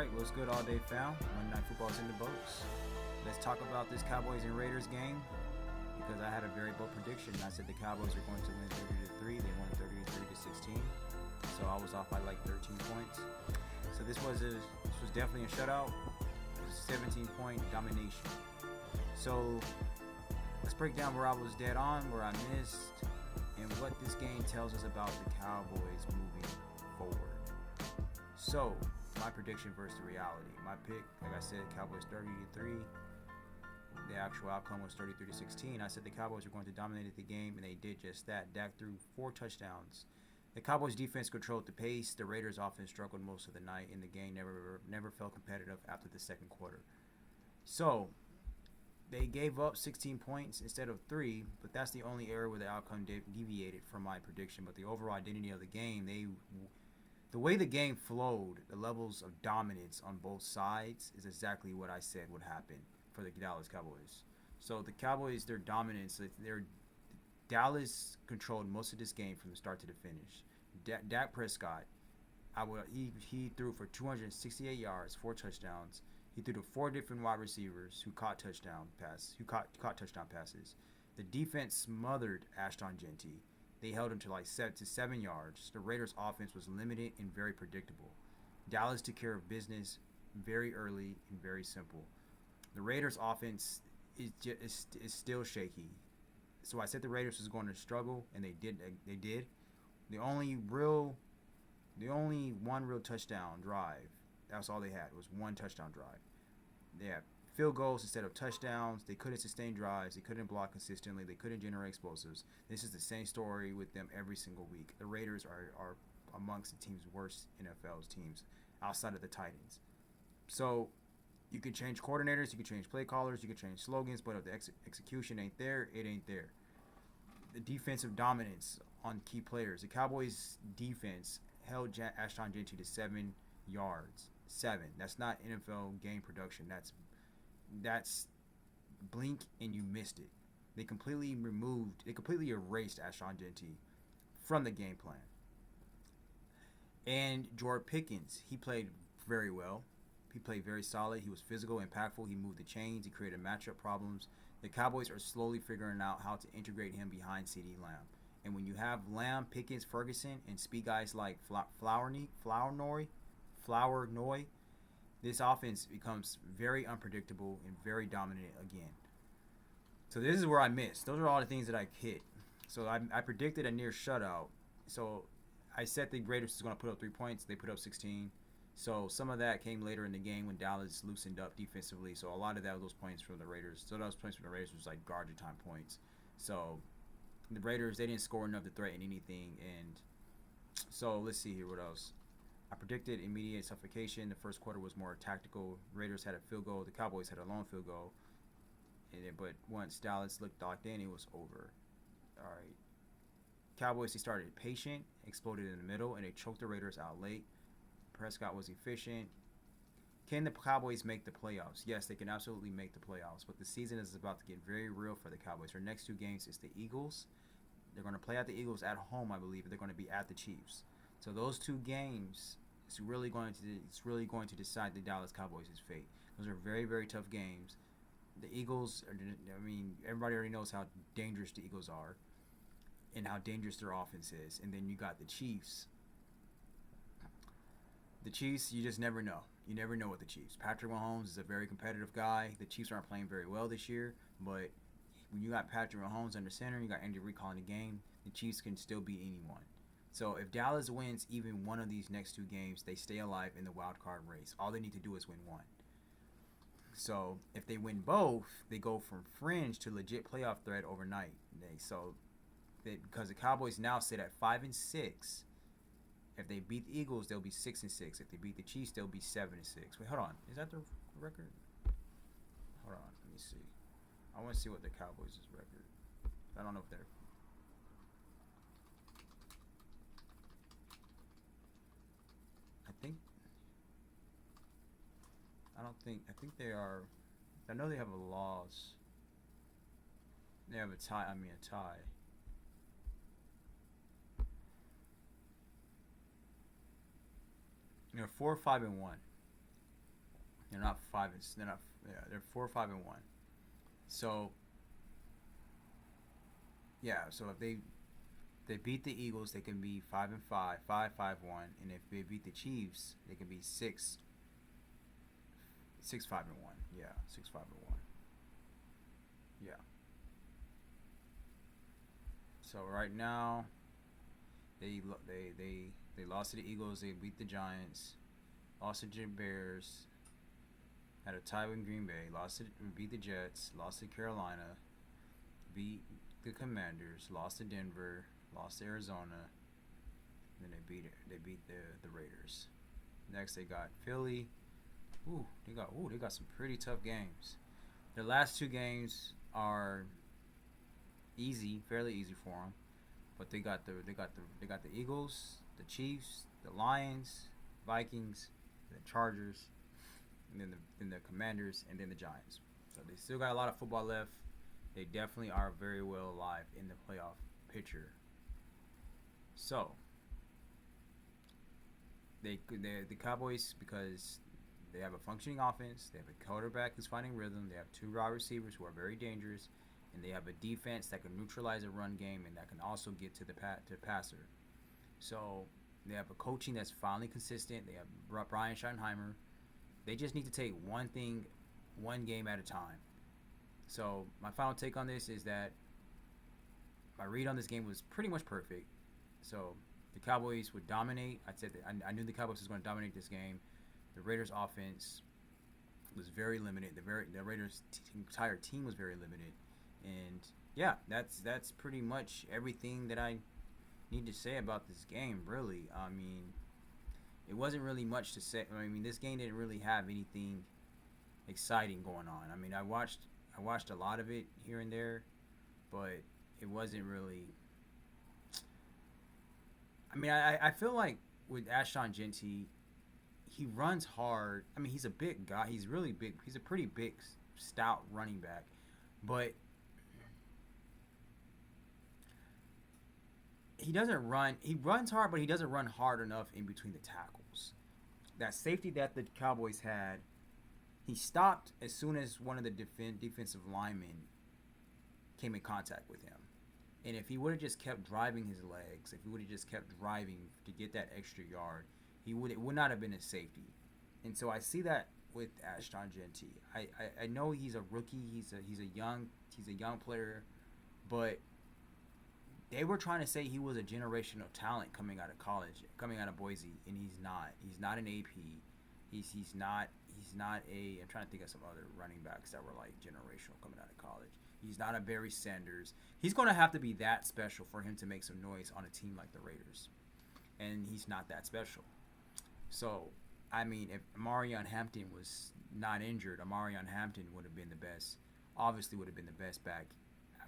right, what's good all day, fam? Monday Night Football's in the books. Let's talk about this Cowboys and Raiders game because I had a very bold prediction. I said the Cowboys are going to win 30-3. They won 33-16. So I was off by like 13 points. So this was definitely a shutout. It was a 17-point domination. So let's break down where I was dead on, where I missed, and what this game tells us about the Cowboys moving forward. So, my prediction versus the reality. My pick, like I said, Cowboys 30-3. The actual outcome was 33-16. I said the Cowboys were going to dominate the game, and they did just that. Dak threw 4 touchdowns. The Cowboys defense controlled the pace. The Raiders offense struggled most of the night, and the game never felt competitive after the second quarter. So, they gave up 16 points instead of 3, but that's the only area where the outcome deviated from my prediction. But the overall identity of the game, the way the game flowed, the levels of dominance on both sides is exactly what I said would happen for the Dallas Cowboys. So the Cowboys, their dominance, Dallas controlled most of this game from the start to the finish. Dak Prescott, he threw for 268 yards, 4 touchdowns. He threw to 4 different wide receivers who caught touchdown passes. The defense smothered Ashton Genty. They held him to like 7 yards. The Raiders' offense was limited and very predictable. Dallas took care of business very early and very simple. The Raiders' offense is still shaky. So I said the Raiders was going to struggle, and they did. The only one real touchdown drive. That's all they had was one touchdown drive. They had field goals instead of touchdowns. They couldn't sustain drives. They couldn't block consistently. They couldn't generate explosives. This is the same story with them every single week. The Raiders are amongst the team's worst NFL's teams outside of the Titans. So you can change coordinators, you can change play callers, you can change slogans, but if the execution ain't there, it ain't there. The defensive dominance on key players. The Cowboys' defense held Ashton Genty to 7 yards. 7. That's not NFL game production. That's blink and you missed it. They completely erased Ashton Genty from the game plan. And George Pickens, he played very well. He played very solid. He was physical, impactful. He moved the chains. He created matchup problems. The Cowboys are slowly figuring out how to integrate him behind CeeDee Lamb. And when you have Lamb, Pickens, Ferguson, and speed guys like Flournoy, this offense becomes very unpredictable and very dominant again. So this is where I missed. Those are all the things that I hit. So I predicted a near shutout. So I said the Raiders was going to put up 3 points. They put up 16. So some of that came later in the game when Dallas loosened up defensively. So a lot of those points from the Raiders. So those points from the Raiders was like garbage time points. So the Raiders, they didn't score enough to threaten anything. And so let's see here what else. I predicted immediate suffocation. The first quarter was more tactical. Raiders had a field goal. The Cowboys had a long field goal. But once Dallas looked locked in, it was over. All right. Cowboys, they started patient, exploded in the middle, and they choked the Raiders out late. Prescott was efficient. Can the Cowboys make the playoffs? Yes, they can absolutely make the playoffs. But the season is about to get very real for the Cowboys. Their next 2 games is the Eagles. They're going to play at the Eagles at home, I believe. They're going to be at the Chiefs. So those 2 games, it's really going to decide the Dallas Cowboys' fate. Those are very, very tough games. The Eagles, everybody already knows how dangerous the Eagles are and how dangerous their offense is. And then you got the Chiefs. The Chiefs, you just never know. You never know with the Chiefs. Patrick Mahomes is a very competitive guy. The Chiefs aren't playing very well this year, but when you got Patrick Mahomes under center, you got Andy Reid calling the game, the Chiefs can still beat anyone. So if Dallas wins even one of these next 2 games, they stay alive in the wild card race. All they need to do is win one. So if they win both, they go from fringe to legit playoff threat overnight. Because the Cowboys now sit at 5-6. If they beat the Eagles, they'll be 6-6. If they beat the Chiefs, they'll be 7-6. Wait, hold on. Is that the record? Hold on. Let me see. I want to see what the Cowboys' record. I don't know if they're. I think they are. I know they have a loss. They have a tie. A tie. They're 4-5-1. They're not five. They're not. Yeah, they're 4-5-1. So yeah. So if they beat the Eagles, they can be 5-5, 5-5-1, and if they beat the Chiefs, they can be 6-5-1. Yeah, 6-5-1. Yeah. So right now, they lost to the Eagles. They beat the Giants. Lost to the Bears. Had a tie with Green Bay. Beat the Jets. Lost to Carolina. Beat the Commanders. Lost to Denver. Lost to Arizona. And then they beat the Raiders. Next they got Philly. They got some pretty tough games. Their last two games are easy, fairly easy for them. But they got the Eagles, the Chiefs, the Lions, Vikings, the Chargers, and then the Commanders, and then the Giants. So they still got a lot of football left. They definitely are very well alive in the playoff picture. So the Cowboys, because they have a functioning offense, they have a quarterback who's finding rhythm, they have two wide receivers who are very dangerous, and they have a defense that can neutralize a run game and that can also get to the passer. So they have a coaching that's finally consistent. They have Brian Schottenheimer. They just need to take one thing, one game at a time. So my final take on this is that my read on this game was pretty much perfect. So the Cowboys would dominate. I knew the Cowboys was going to dominate this game. The Raiders' offense was very limited. The Raiders' entire team was very limited. And yeah, that's pretty much everything that I need to say about this game, really. I mean, it wasn't really much to say. I mean, this game didn't really have anything exciting going on. I mean, I watched a lot of it here and there, but it wasn't really. I mean, I feel like with Ashton Genty, he runs hard. I mean, he's a big guy. He's really big. He's a pretty big, stout running back, but he doesn't run. He runs hard, but he doesn't run hard enough in between the tackles. That safety that the Cowboys had, he stopped as soon as one of the defensive linemen came in contact with him. And if he would have just kept driving his legs, if he would have just kept driving to get that extra yard, it would not have been a safety. And so I see that with Ashton Genty. I know he's a rookie. He's a young player, but they were trying to say he was a generational talent coming out of college, coming out of Boise, and he's not. He's not an AP. He's not a. I'm trying to think of some other running backs that were like generational coming out of college. He's not a Barry Sanders. He's going to have to be that special for him to make some noise on a team like the Raiders, and he's not that special. So, I mean, if Marion Hampton was not injured, Marion Hampton would have been the best. Obviously, would have been the best back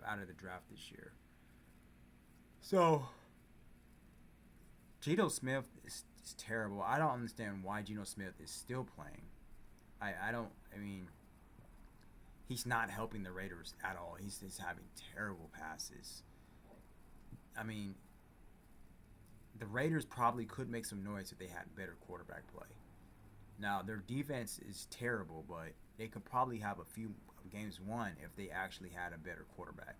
out of the draft this year. So, Geno Smith is terrible. I don't understand why Geno Smith is still playing. I mean, he's not helping the Raiders at all. He's having terrible passes. I mean, the Raiders probably could make some noise if they had better quarterback play. Now, their defense is terrible, but they could probably have a few games won if they actually had a better quarterback.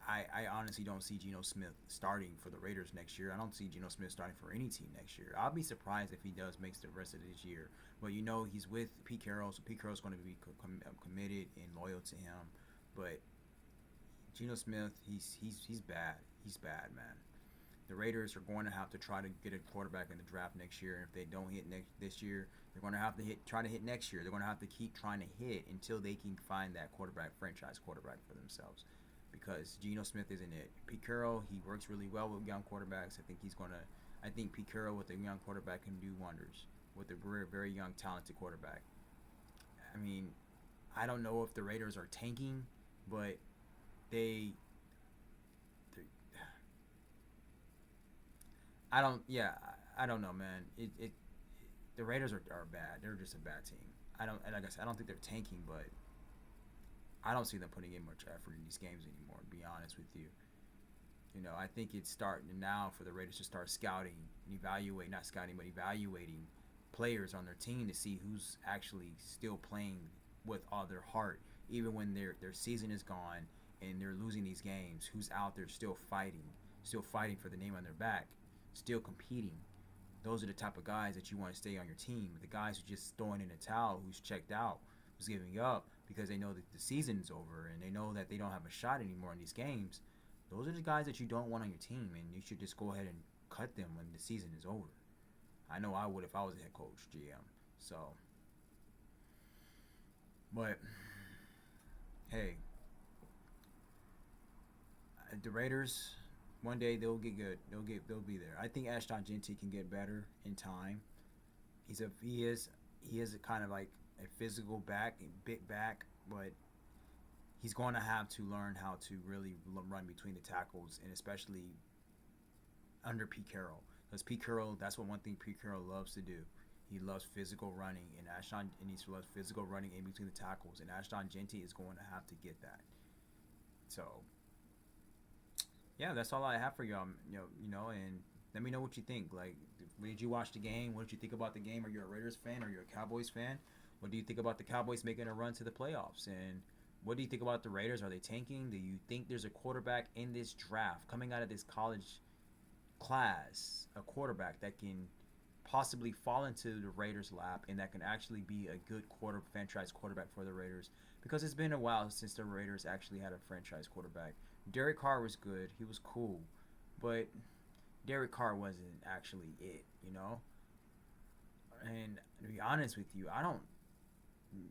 I honestly don't see Geno Smith starting for the Raiders next year. I don't see Geno Smith starting for any team next year. I'll be surprised if he makes the rest of this year. But you know he's with Pete Carroll, so Pete Carroll's going to be committed and loyal to him. But Geno Smith, he's bad. He's bad, man. The Raiders are going to have to try to get a quarterback in the draft next year. If they don't hit this year, they're going to have to try to hit next year. They're going to have to keep trying to hit until they can find that franchise quarterback for themselves. Because Geno Smith isn't it. Pete Carroll, he works really well with young quarterbacks. I think Pete Carroll with a young quarterback can do wonders with a very, very young, talented quarterback. I mean, I don't know if the Raiders are tanking, but I don't know, man. The Raiders are bad. They're just a bad team. I don't think they're tanking, but I don't see them putting in much effort in these games anymore, to be honest with you. You know, I think it's starting now for the Raiders to start scouting and evaluating players on their team to see who's actually still playing with all their heart, even when their season is gone and they're losing these games. Who's out there still fighting for the name on their back, still competing. Those are the type of guys that you want to stay on your team. The guys who just throwing in a towel, who's checked out, who's giving up because they know that the season's over and they know that they don't have a shot anymore in these games. Those are the guys that you don't want on your team, and you should just go ahead and cut them when the season is over. I know I would if I was a head coach, GM. So, but hey, the Raiders, one day they'll get good. They'll be there. I think Ashton Genty can get better in time. He is a kind of like a physical back, a big back, but he's going to have to learn how to really run between the tackles, and especially under Pete Carroll. Because Pete Carroll, that's one thing Pete Carroll loves to do. He loves physical running, and he loves physical running in between the tackles, and Ashton Genty is going to have to get that. So, yeah, that's all I have for y'all. And let me know what you think. Like, did you watch the game? What did you think about the game? Are you a Raiders fan? Are you a Cowboys fan? What do you think about the Cowboys making a run to the playoffs? And what do you think about the Raiders? Are they tanking? Do you think there's a quarterback in this draft coming out of this college class, a quarterback that can possibly fall into the Raiders' lap and that can actually be a good franchise quarterback for the Raiders? Because it's been a while since the Raiders actually had a franchise quarterback. Derek Carr was good. He was cool. But Derek Carr wasn't actually it, And to be honest with you, I don't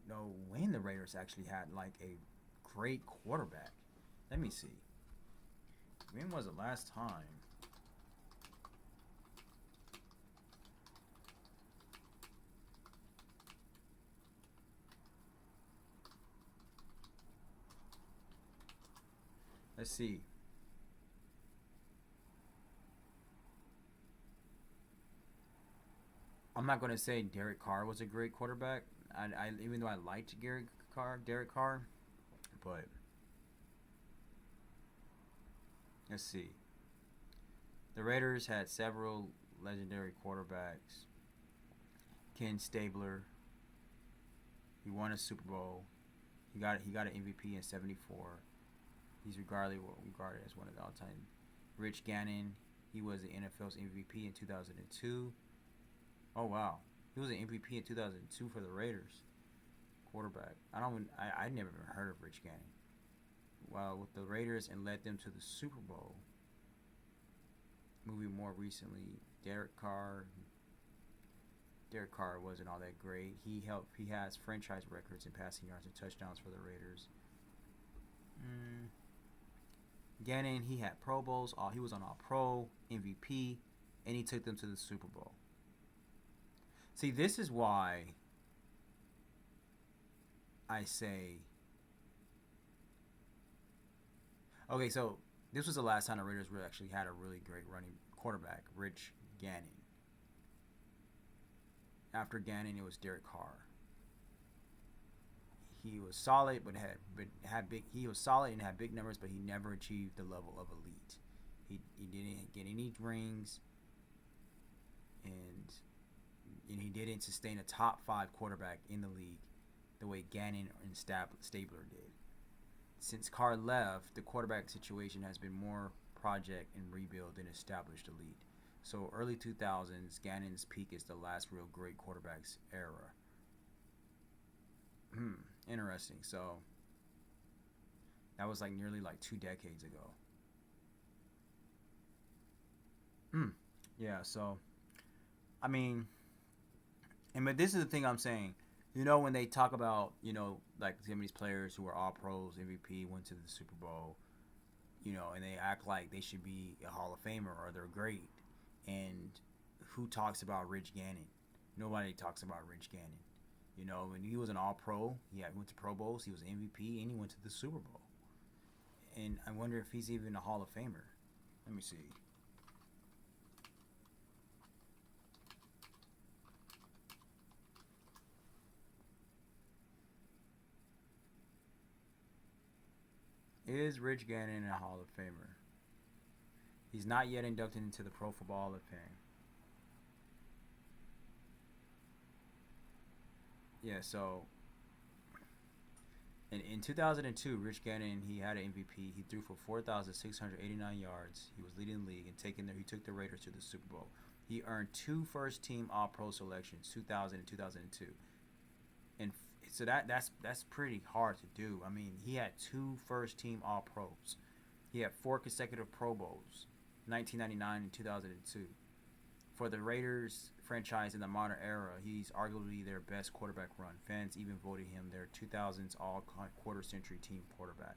know when the Raiders actually had like a great quarterback. Let me see. When was the last time? Let's see. I'm not going to say Derek Carr was a great quarterback. I even though I liked Derek Carr, but let's see. The Raiders had several legendary quarterbacks. Ken Stabler. He won a Super Bowl. He got an MVP in '74. He's regarded as one of the all-time. Rich Gannon. He was the NFL's MVP in 2002. Oh wow, he was an MVP in 2002 for the Raiders. Quarterback. I never even heard of Rich Gannon. Well, with the Raiders and led them to the Super Bowl. Moving more recently, Derek Carr. Derek Carr wasn't all that great. He has franchise records in passing yards and touchdowns for the Raiders. Gannon, he had Pro Bowls. He was on All-Pro, MVP, and he took them to the Super Bowl. See, this is why I say... Okay, so this was the last time the Raiders actually had a really great running quarterback, Rich Gannon. After Gannon, it was Derek Carr. He was solid, but had big. He was solid and had big numbers, but he never achieved the level of elite. He didn't get any rings, and he didn't sustain a top 5 quarterback in the league the way Gannon and Stabler did. Since Carr left, the quarterback situation has been more project and rebuild than established elite. So early 2000s, Gannon's peak is the last real great quarterback's era. Interesting. So that was nearly 2 decades ago. Yeah, so I mean, but this is the thing I'm saying. When they talk about, some of these players who are all pros, MVP, went to the Super Bowl, and they act like they should be a Hall of Famer or they're great. And who talks about Rich Gannon? Nobody talks about Rich Gannon. When he was an All-Pro, he went to Pro Bowls, he was MVP, and he went to the Super Bowl. And I wonder if he's even a Hall of Famer. Let me see. Is Rich Gannon a Hall of Famer? He's not yet inducted into the Pro Football Hall of Fame. yeah. So in 2002, Rich Gannon, he had an MVP. He threw for 4,689 yards. He was leading the league and he took the Raiders to the Super Bowl. He earned two first-team All-Pro selections, 2000 and 2002. And so that's pretty hard to do. I mean, he had two first-team All-Pros. He had four consecutive Pro Bowls, 1999 and 2002. For the Raiders franchise in the modern era, he's arguably their best quarterback run. Fans even voted him their 2000s all-quarter-century team quarterback.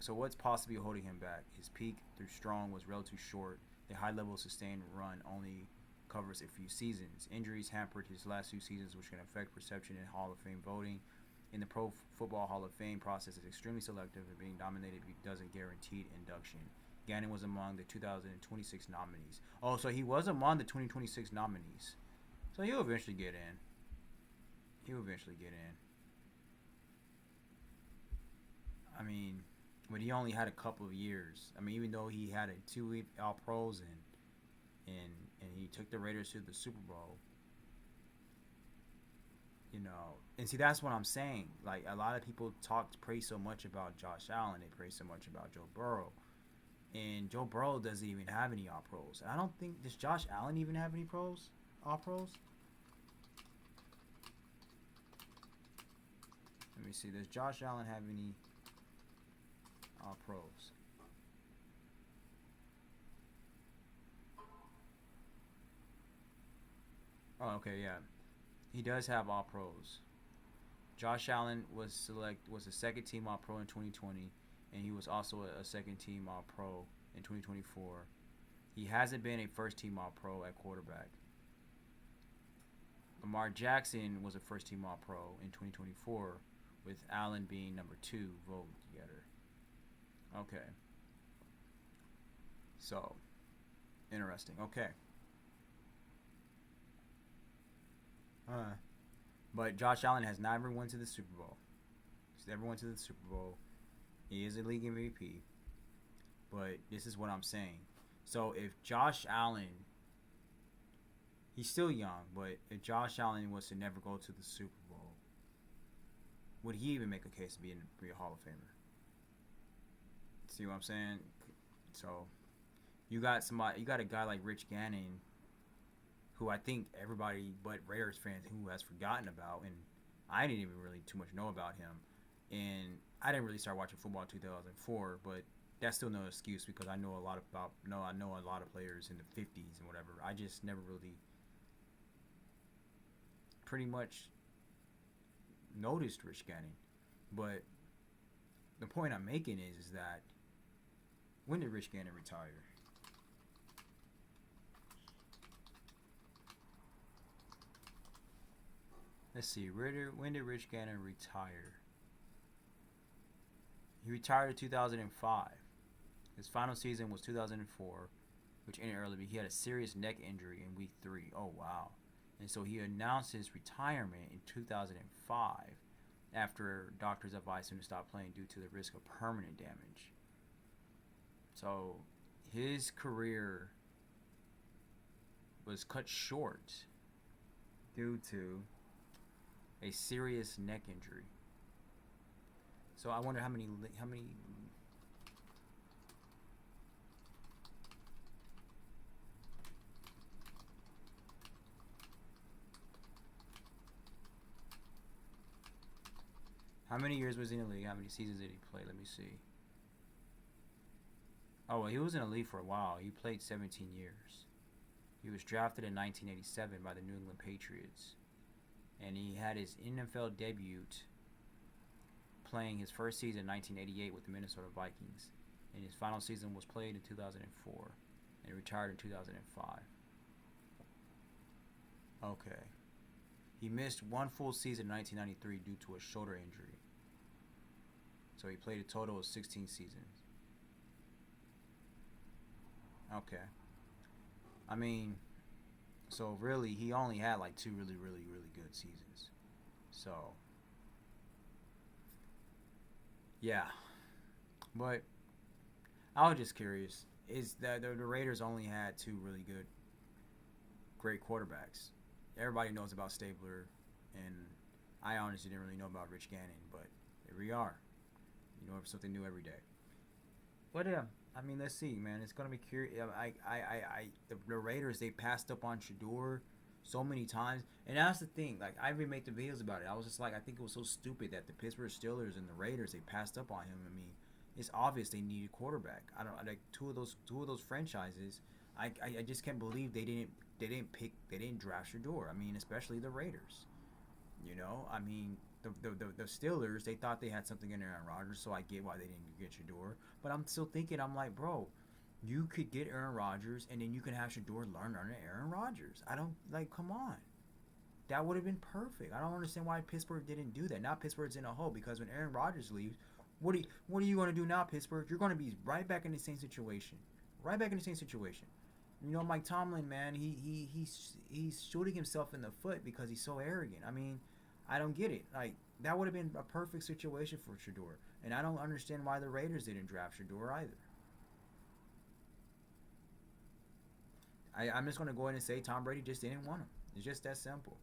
So what's possibly holding him back? His peak through strong was relatively short. The high level of sustained run only covers a few seasons. Injuries hampered his last two seasons, which can affect perception in Hall of Fame voting. In the Pro Football Hall of Fame process is extremely selective, and being nominated doesn't guarantee induction. Gannon was among the 2026 nominees. Oh, so he was among the 2026 nominees. So he'll eventually get in. I mean, but he only had a couple of years. I mean, even though he had two All Pros and he took the Raiders to the Super Bowl, you know. And see, that's what I'm saying. Like, a lot of people praise so much about Josh Allen. They praise so much about Joe Burrow. And Joe Burrow doesn't even have any All Pros. I don't think, does Josh Allen even have any All Pros? Let me see. Does Josh Allen have any All Pros? Oh, okay, yeah. He does have All Pros. Josh Allen was a second team All Pro in 2020, and he was also a second team All Pro in 2024. He hasn't been a first team All Pro at quarterback. Lamar Jackson was a first team All Pro in 2024, with Allen being number two voted together. Okay. So, interesting. Okay. But Josh Allen has never went to the Super Bowl. He's never went to the Super Bowl. He is a league MVP. But this is what I'm saying. So if Josh Allen, he's still young, but if Josh Allen was to never go to the Super Bowl, would he even make a case to be a Hall of Famer? See what I'm saying? So you got a guy like Rich Gannon, who I think everybody but Raiders fans who has forgotten about, and I didn't even really too much know about him. And I didn't really start watching football in 2004, but that's still no excuse because I know a lot of players in the 50s and whatever. I just never really pretty much noticed Rich Gannon. But the point I'm making is that when did Rich Gannon retire? Let's see. When did Rich Gannon retire? He retired in 2005. His final season was 2004, which ended early. But he had a serious neck injury in week 3. Oh, wow. And so he announced his retirement in 2005 after doctors advised him to stop playing due to the risk of permanent damage. So his career was cut short due to a serious neck injury. So I wonder how many years was he in the league? How many seasons did he play? Let me see. Oh, well, he was in the league for a while. He played 17 years. He was drafted in 1987 by the New England Patriots. And he had his NFL debut playing his first season in 1988 with the Minnesota Vikings. And his final season was played in 2004. And he retired in 2005. Okay. He missed one full season in 1993 due to a shoulder injury. So he played a total of 16 seasons. Okay. I mean, so really, he only had like 2 really, really, really good seasons. So, yeah. But I was just curious. Is that the Raiders only had 2 really great quarterbacks? Everybody knows about Stabler. And I honestly didn't really know about Rich Gannon, but here we are. You know something new every day. But yeah, I mean, let's see, man. It's gonna be curious. The Raiders, they passed up on Shador so many times, and that's the thing. Like, I even made the videos about it. I was just like, I think it was so stupid that the Pittsburgh Steelers and the Raiders, they passed up on him. I mean, it's obvious they needed quarterback. I don't like two of those franchises. I just can't believe they didn't draft Shador. I mean, especially the Raiders. I mean, the Steelers, they thought they had something in Aaron Rodgers, so I get why they didn't get Shador. But I'm still thinking, I'm like, bro, you could get Aaron Rodgers, and then you can have Shador learn under Aaron Rodgers. I don't, like, come on. That would have been perfect. I don't understand why Pittsburgh didn't do that. Now Pittsburgh's in a hole because when Aaron Rodgers leaves, what are you going to do now, Pittsburgh? You're going to be right back in the same situation. Right back in the same situation. Mike Tomlin, man, he's shooting himself in the foot because he's so arrogant. I mean, I don't get it. Like, that would have been a perfect situation for Shador, and I don't understand why the Raiders didn't draft Shador either. I'm just gonna go ahead and say Tom Brady just didn't want him. It's just that simple.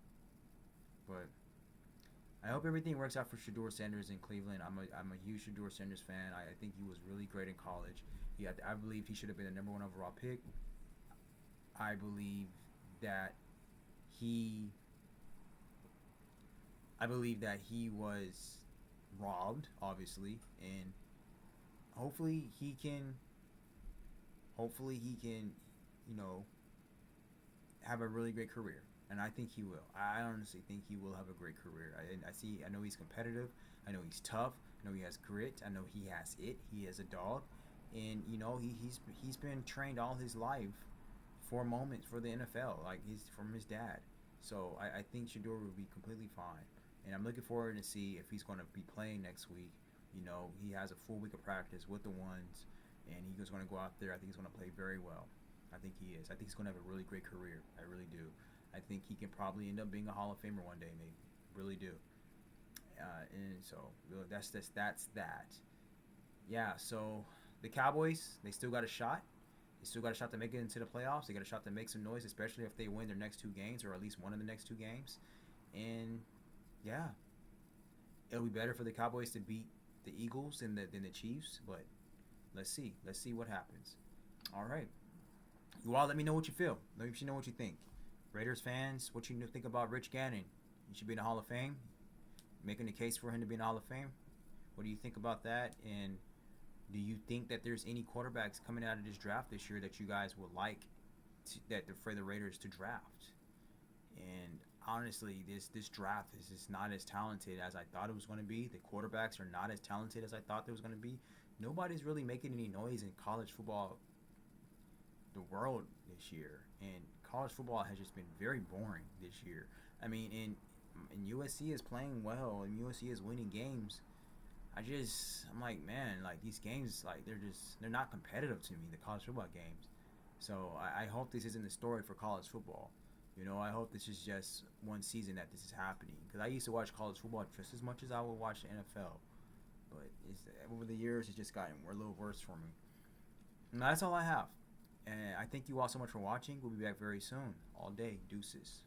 But I hope everything works out for Shador Sanders in Cleveland. I'm a huge Shador Sanders fan. I think he was really great in college. I believe he should have been the number one overall pick. I believe that he I believe that he was robbed, obviously, and hopefully he can you know, have a really great career. And I think he will. I honestly think he will have a great career. I know he's competitive. I know he's tough. I know he has grit. I know he has it. He is a dog, and he's been trained all his life for moments for the NFL, like he's from his dad. So I think Shador will be completely fine, and I'm looking forward to see if he's going to be playing next week. He has a full week of practice with the ones, and he's going to go out there. I think he's going to play very well. I think he is. I think he's going to have a really great career. I really do. I think he can probably end up being a Hall of Famer one day, maybe. Really do. And so that's that. Yeah. So the Cowboys, they still got a shot. They still got a shot to make it into the playoffs. They got a shot to make some noise, especially if they win their next two games or at least one of the next two games. And yeah, it'll be better for the Cowboys to beat the Eagles than the Chiefs. But let's see. Let's see what happens. All right. You all let me know what you feel. Let me know what you think. Raiders fans, what you think about Rich Gannon? He should be in the Hall of Fame. Making the case for him to be in the Hall of Fame. What do you think about that? And do you think that there's any quarterbacks coming out of this draft this year that you guys would like for the Raiders to draft? And honestly, this draft is just not as talented as I thought it was going to be. The quarterbacks are not as talented as I thought they was going to be. Nobody's really making any noise in college football, the world this year, and college football has just been very boring this year. I mean, and USC is playing well, and USC is winning games. I'm like, man, like these games, like they're not competitive to me, the college football games. So I hope this isn't the story for college football. I hope this is just one season that this is happening, because I used to watch college football just as much as I would watch the NFL. But over the years, it's just gotten a little worse for me. And that's all I have. And I thank you all so much for watching. We'll be back very soon. All day. Deuces.